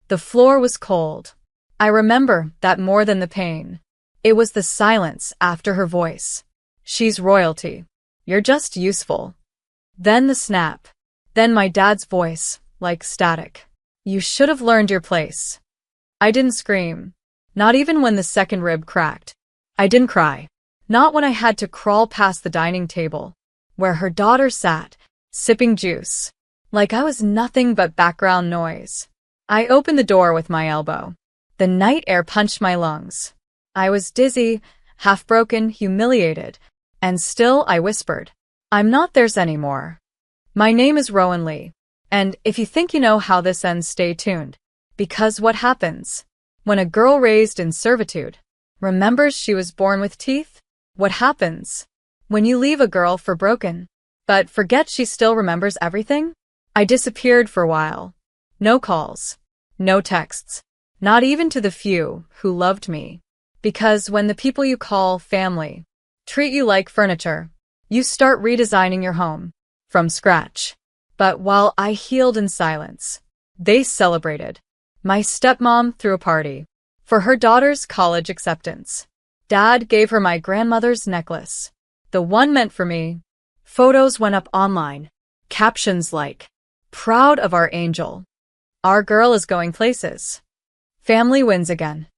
The floor was cold. I remember that more than the pain. It was the silence after her voice. She's royalty. You're just useful. Then the snap. Then my dad's voice, like static. You should have learned your place. I didn't scream. Not even when the second rib cracked. I didn't cry. Not when I had to crawl past the dining table, where her daughter sat, sipping juice, like I was nothing but background noise. I opened the door with my elbow. The night air punched my lungs. I was dizzy, half-broken, humiliated, and still I whispered, I'm not theirs anymore. My name is Rowan Lee, and if you think you know how this ends, stay tuned, because what happens when a girl raised in servitude remembers she was born with teeth? What happens when you leave a girl for broken, but forget she still remembers everything? I disappeared for a while. No calls, no texts, not even to the few who loved me. Because when the people you call family treat you like furniture, you start redesigning your home from scratch. But while I healed in silence, they celebrated. My stepmom threw a party for her daughter's college acceptance. Dad gave her my grandmother's necklace, the one meant for me. Photos went up online, captions like, proud of our angel. Our girl is going places. Family wins again.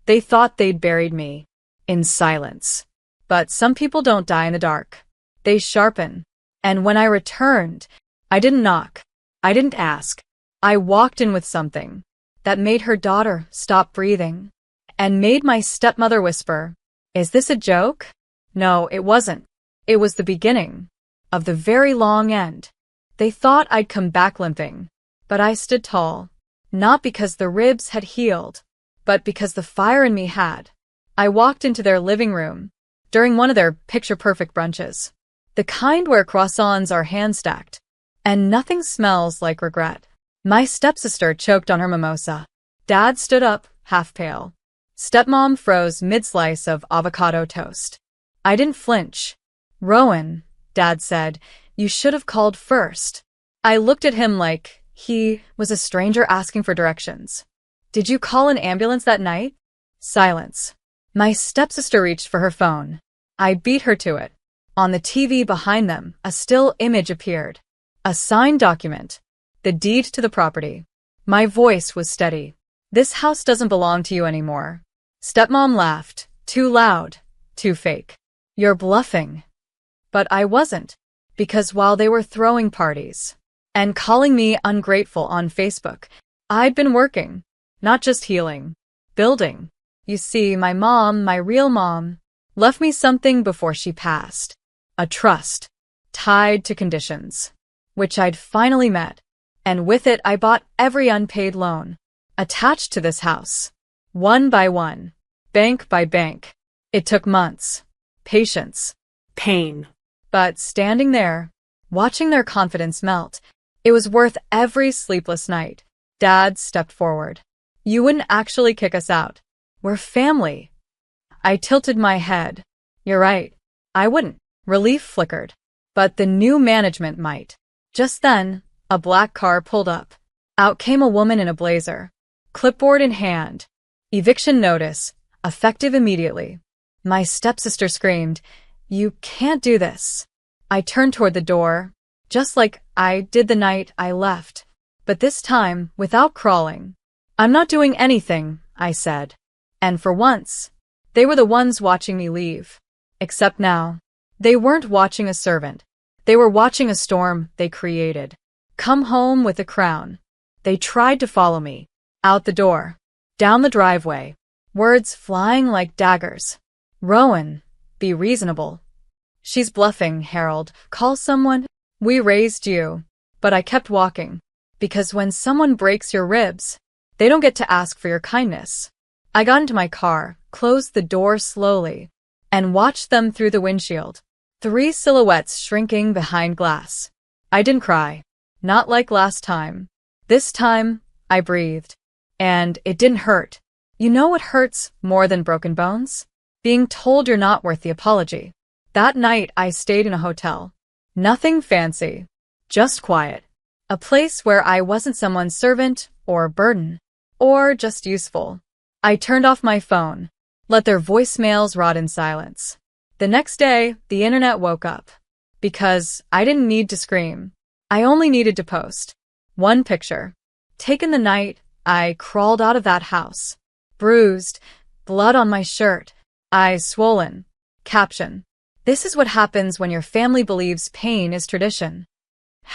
They thought they'd buried me in silence. But some people don't die in the dark. They sharpen. And when I returned, I didn't knock. I didn't ask. I walked in with something that made her daughter stop breathing and made my stepmother whisper, is this a joke? No, it wasn't. It was the beginning of the very long end. They thought I'd come back limping, but I stood tall, not because the ribs had healed, but because the fire in me had. I walked into their living room during one of their picture-perfect brunches, the kind where croissants are hand-stacked, and nothing smells like regret. My stepsister choked on her mimosa. Dad stood up, half pale. Stepmom froze mid-slice of avocado toast. I didn't flinch. Rowan, Dad said, you should have called first. I looked at him like he was a stranger asking for directions. Did you call an ambulance that night? Silence. My stepsister reached for her phone. I beat her to it. On the TV behind them, a still image appeared. A signed document. The deed to the property. My voice was steady. This house doesn't belong to you anymore. Stepmom laughed. Too loud. Too fake. You're bluffing. But I wasn't. Because while they were throwing parties and calling me ungrateful on Facebook, I'd been working. Not just healing. Building. You see, my mom, my real mom, left me something before she passed. A trust. Tied to conditions. Which I'd finally met. And with it I bought every unpaid loan attached to this house. One by one. Bank by bank. It took months. Patience. Pain. But standing there, watching their confidence melt, it was worth every sleepless night. Dad stepped forward. You wouldn't actually kick us out. We're family. I tilted my head. You're right. I wouldn't. Relief flickered. But the new management might. Just then, a black car pulled up. Out came a woman in a blazer. Clipboard in hand. Eviction notice. Effective immediately. My stepsister screamed, you can't do this. I turned toward the door, just like I did the night I left. But this time, without crawling. I'm not doing anything, I said. And for once, they were the ones watching me leave. Except now, they weren't watching a servant. They were watching a storm they created. Come home with a crown. They tried to follow me. Out the door. Down the driveway. Words flying like daggers. Rowan, be reasonable. She's bluffing, Harold. Call someone. We raised you. But I kept walking. Because when someone breaks your ribs, they don't get to ask for your kindness. I got into my car, closed the door slowly, and watched them through the windshield. 3 silhouettes shrinking behind glass. I didn't cry. Not like last time. This time, I breathed. And it didn't hurt. You know what hurts more than broken bones? Being told you're not worth the apology. That night, I stayed in a hotel. Nothing fancy. Just quiet. A place where I wasn't someone's servant or burden. or just useful. I turned off my phone, let their voicemails rot in silence. The next day, the internet woke up. Because I didn't need to scream. I only needed to post one picture. Taken the night, I crawled out of that house. Bruised, blood on my shirt, eyes swollen. Caption: this is what happens when your family believes pain is tradition.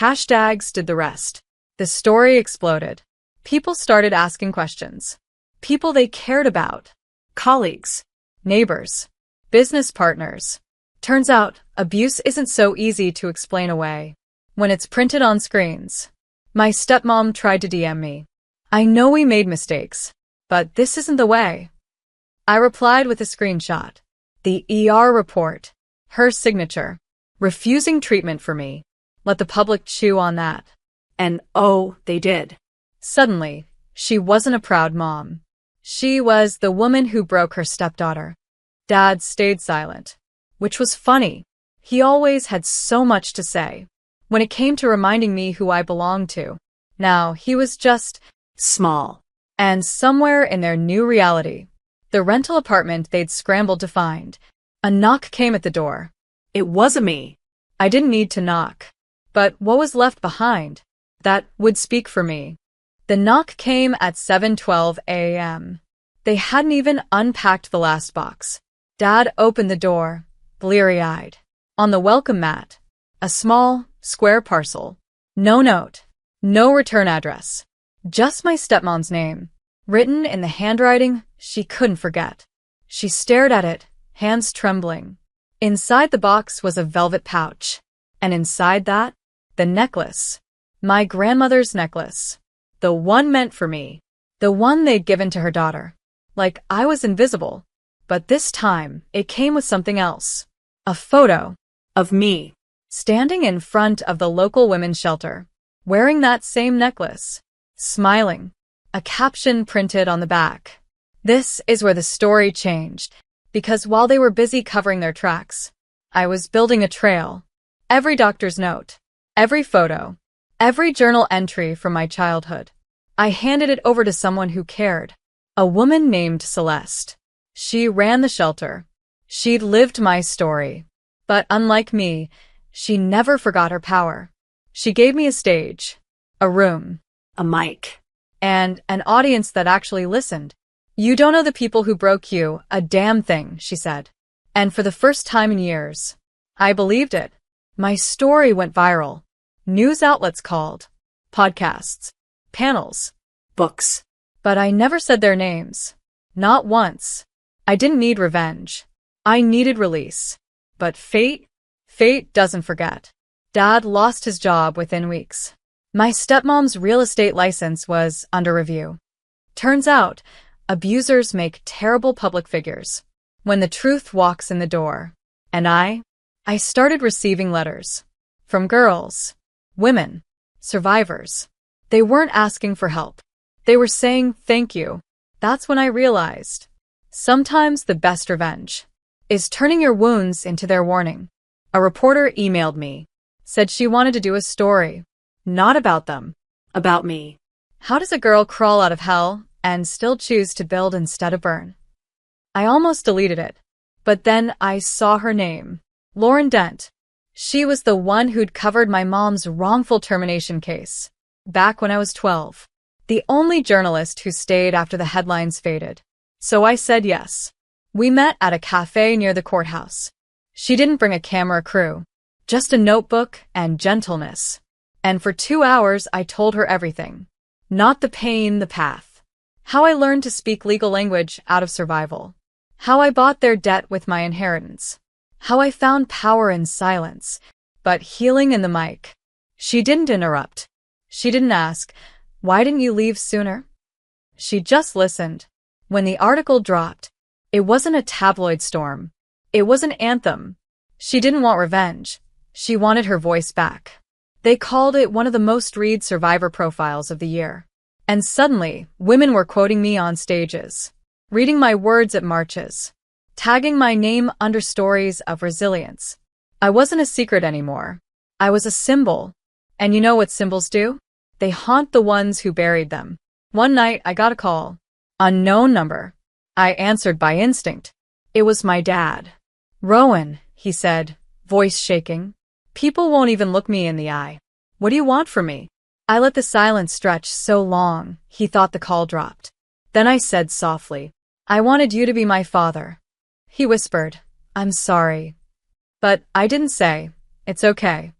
Hashtags did the rest. The story exploded. People started asking questions. People they cared about. Colleagues, neighbors, business partners. Turns out, abuse isn't so easy to explain away when it's printed on screens. My stepmom tried to DM me. I know we made mistakes, but this isn't the way. I replied with a screenshot. The ER report. Her signature. Refusing treatment for me. Let the public chew on that. And oh, they did. Suddenly, she wasn't a proud mom. She was the woman who broke her stepdaughter. Dad stayed silent, which was funny. He always had so much to say when it came to reminding me who I belonged to. Now he was just small. And somewhere in their new reality, the rental apartment they'd scrambled to find, a knock came at the door. It wasn't me. I didn't need to knock. But what was left behind? That would speak for me. The knock came at 7:12 a.m. They hadn't even unpacked the last box. Dad opened the door, bleary-eyed. On the welcome mat, a small, square parcel. No note, no return address. Just my stepmom's name, written in the handwriting she couldn't forget. She stared at it, hands trembling. Inside the box was a velvet pouch. And inside that, the necklace. My grandmother's necklace. The one meant for me. The one they'd given to her daughter. Like I was invisible. But this time, it came with something else. A photo of me, standing in front of the local women's shelter, wearing that same necklace, smiling. A caption printed on the back. This is where the story changed, because while they were busy covering their tracks, I was building a trail. Every doctor's note, every photo, every journal entry from my childhood. I handed it over to someone who cared. A woman named Celeste. She ran the shelter. She'd lived my story. But unlike me, she never forgot her power. She gave me a stage, a room, a mic, and an audience that actually listened. You don't know the people who broke you a damn thing, she said. And for the first time in years, I believed it. My story went viral. News outlets called, podcasts, panels, books. But I never said their names. Not once. I didn't need revenge. I needed release. But fate doesn't forget. Dad lost his job within weeks. My stepmom's real estate license was under review. Turns out, abusers make terrible public figures when the truth walks in the door. And I started receiving letters from girls, women, survivors. They weren't asking for help. They were saying thank you. That's when I realized, sometimes the best revenge is turning your wounds into their warning. A reporter emailed me, said she wanted to do a story, not about them, about me. How does a girl crawl out of hell and still choose to build instead of burn? I almost deleted it, but then I saw her name, Lauren Dent. She was the one who'd covered my mom's wrongful termination case, back when I was 12. The only journalist who stayed after the headlines faded. So I said yes. We met at a cafe near the courthouse. She didn't bring a camera crew, just a notebook and gentleness. And for 2 hours I told her everything. Not the pain, the path. How I learned to speak legal language out of survival. How I bought their debt with my inheritance. How I found power in silence, but healing in the mic. She didn't interrupt. She didn't ask, why didn't you leave sooner? She just listened. When the article dropped, it wasn't a tabloid storm. It was an anthem. She didn't want revenge. She wanted her voice back. They called it one of the most read survivor profiles of the year. And suddenly, women were quoting me on stages, reading my words at marches, tagging my name under stories of resilience. I wasn't a secret anymore. I was a symbol. And you know what symbols do? They haunt the ones who buried them. One night, I got a call. Unknown number. I answered by instinct. It was my dad. "Rowan," he said, voice shaking. "People won't even look me in the eye. What do you want from me?" I let the silence stretch so long, he thought the call dropped. Then I said softly, "I wanted you to be my father." He whispered, "I'm sorry." But I didn't say, "It's okay."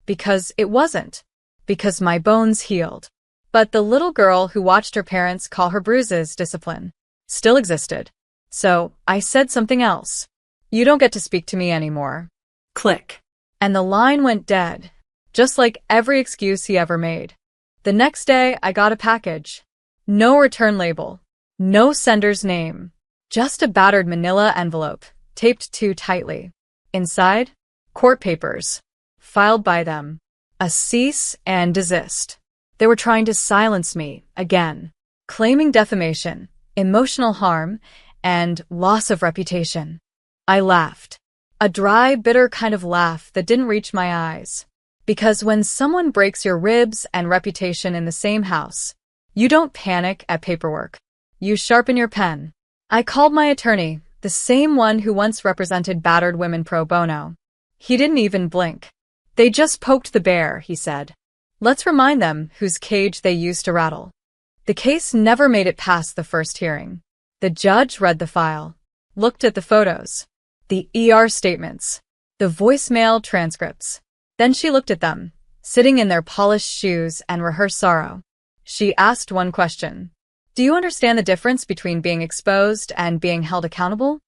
Because it wasn't. Because my bones healed. But the little girl who watched her parents call her bruises discipline still existed. So I said something else. "You don't get to speak to me anymore." Click. And the line went dead, just like every excuse he ever made. The next day, I got a package. No return label. No sender's name. Just a battered manila envelope, taped too tightly. Inside, court papers. Filed by them. A cease and desist. They were trying to silence me, again. Claiming defamation, emotional harm, and loss of reputation. I laughed. A dry, bitter kind of laugh that didn't reach my eyes. Because when someone breaks your ribs and reputation in the same house, you don't panic at paperwork. You sharpen your pen. I called my attorney, the same one who once represented battered women pro bono. He didn't even blink. "They just poked the bear," he said. "Let's remind them whose cage they used to rattle." The case never made it past the first hearing. The judge read the file, looked at the photos, the ER statements, the voicemail transcripts. Then she looked at them, sitting in their polished shoes and rehearsed sorrow. She asked one question. "Do you understand the difference between being exposed and being held accountable?"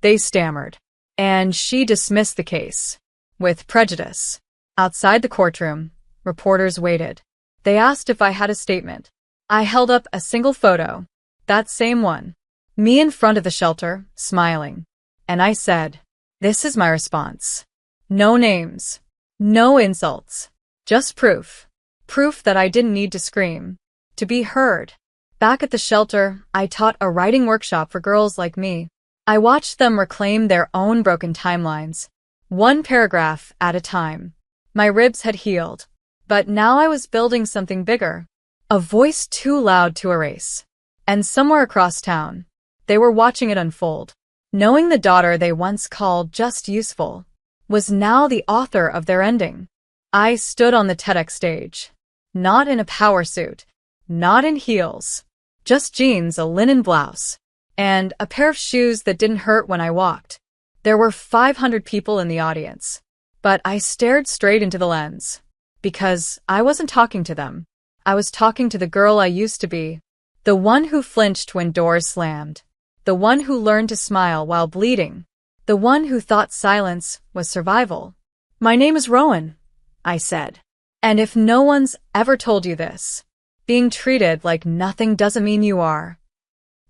They stammered. And she dismissed the case. With prejudice. Outside the courtroom, reporters waited. They asked if I had a statement. I held up a single photo. That same one. Me in front of the shelter, smiling. And I said, "This is my response. No names. No insults. Just proof. Proof that I didn't need to scream. To be heard." Back at the shelter, I taught a writing workshop for girls like me. I watched them reclaim their own broken timelines. One paragraph at a time. My ribs had healed. But now I was building something bigger. A voice too loud to erase. And somewhere across town, they were watching it unfold. Knowing the daughter they once called just useful was now the author of their ending. I stood on the TEDx stage. Not in a power suit. Not in heels. Just jeans, a linen blouse, and a pair of shoes that didn't hurt when I walked. There were 500 people in the audience. But I stared straight into the lens. Because I wasn't talking to them. I was talking to the girl I used to be. The one who flinched when doors slammed. The one who learned to smile while bleeding. The one who thought silence was survival. "My name is Rowan," I said. "And if no one's ever told you this, being treated like nothing doesn't mean you are."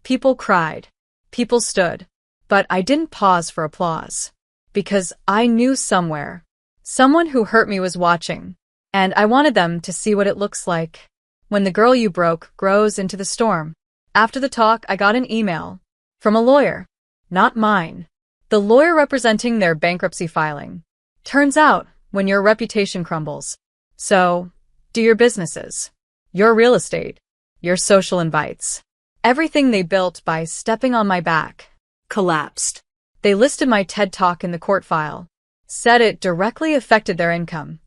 People cried. People stood. But I didn't pause for applause. Because I knew somewhere, someone who hurt me was watching. And I wanted them to see what it looks like when the girl you broke grows into the storm. After the talk, I got an email from a lawyer. Not mine. The lawyer representing their bankruptcy filing. Turns out, when your reputation crumbles, so do your businesses, your real estate, your social invites. Everything they built by stepping on my back collapsed. They listed my TED Talk in the court file, said it directly affected their income.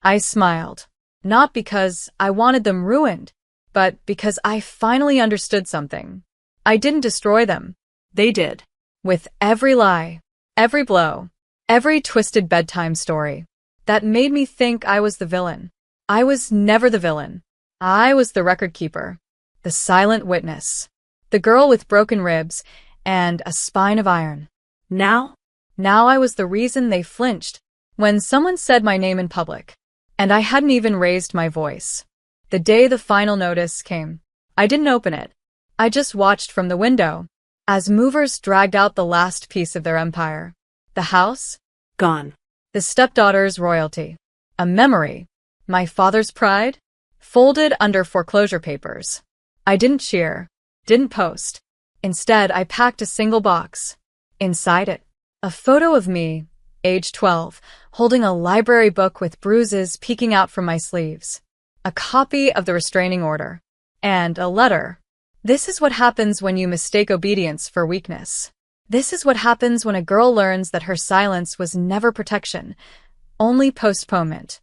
I smiled, not because I wanted them ruined, but because I finally understood something. I didn't destroy them. They did. With every lie, every blow, every twisted bedtime story that made me think I was the villain. I was never the villain. I was the record keeper, the silent witness, the girl with broken ribs and a spine of iron. Now I was the reason they flinched when someone said my name in public. And I hadn't even raised my voice. The day the final notice came, I didn't open it. I just watched from the window as movers dragged out the last piece of their empire. The house? Gone. The stepdaughter's royalty. A memory. My father's pride? Folded under foreclosure papers. I didn't cheer. Didn't post. Instead, I packed a single box. Inside it, a photo of me, age 12, holding a library book with bruises peeking out from my sleeves. A copy of the restraining order. and a letter. This is what happens when you mistake obedience for weakness. This is what happens when a girl learns that her silence was never protection, only postponement.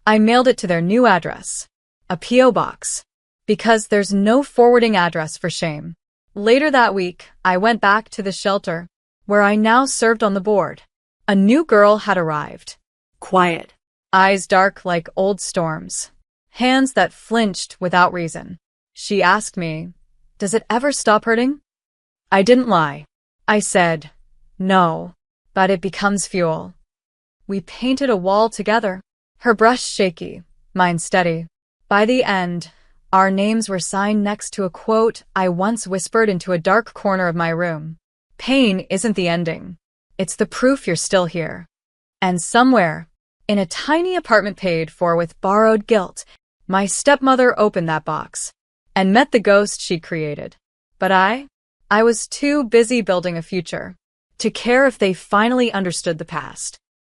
I mailed it to their new address, a P.O. box, because there's no forwarding address for shame. Later that week, I went back to the shelter, where I now served on the board. A new girl had arrived. Quiet. Eyes dark like old storms. Hands that flinched without reason. She asked me, "Does it ever stop hurting?" I didn't lie. I said, "No, but it becomes fuel." We painted a wall together, her brush shaky, mine steady. By the end, our names were signed next to a quote I once whispered into a dark corner of my room. Pain isn't the ending. It's the proof you're still here. And somewhere, in a tiny apartment paid for with borrowed guilt, my stepmother opened that box and met the ghost she'd created. But I was too busy building a future to care if they finally understood the past.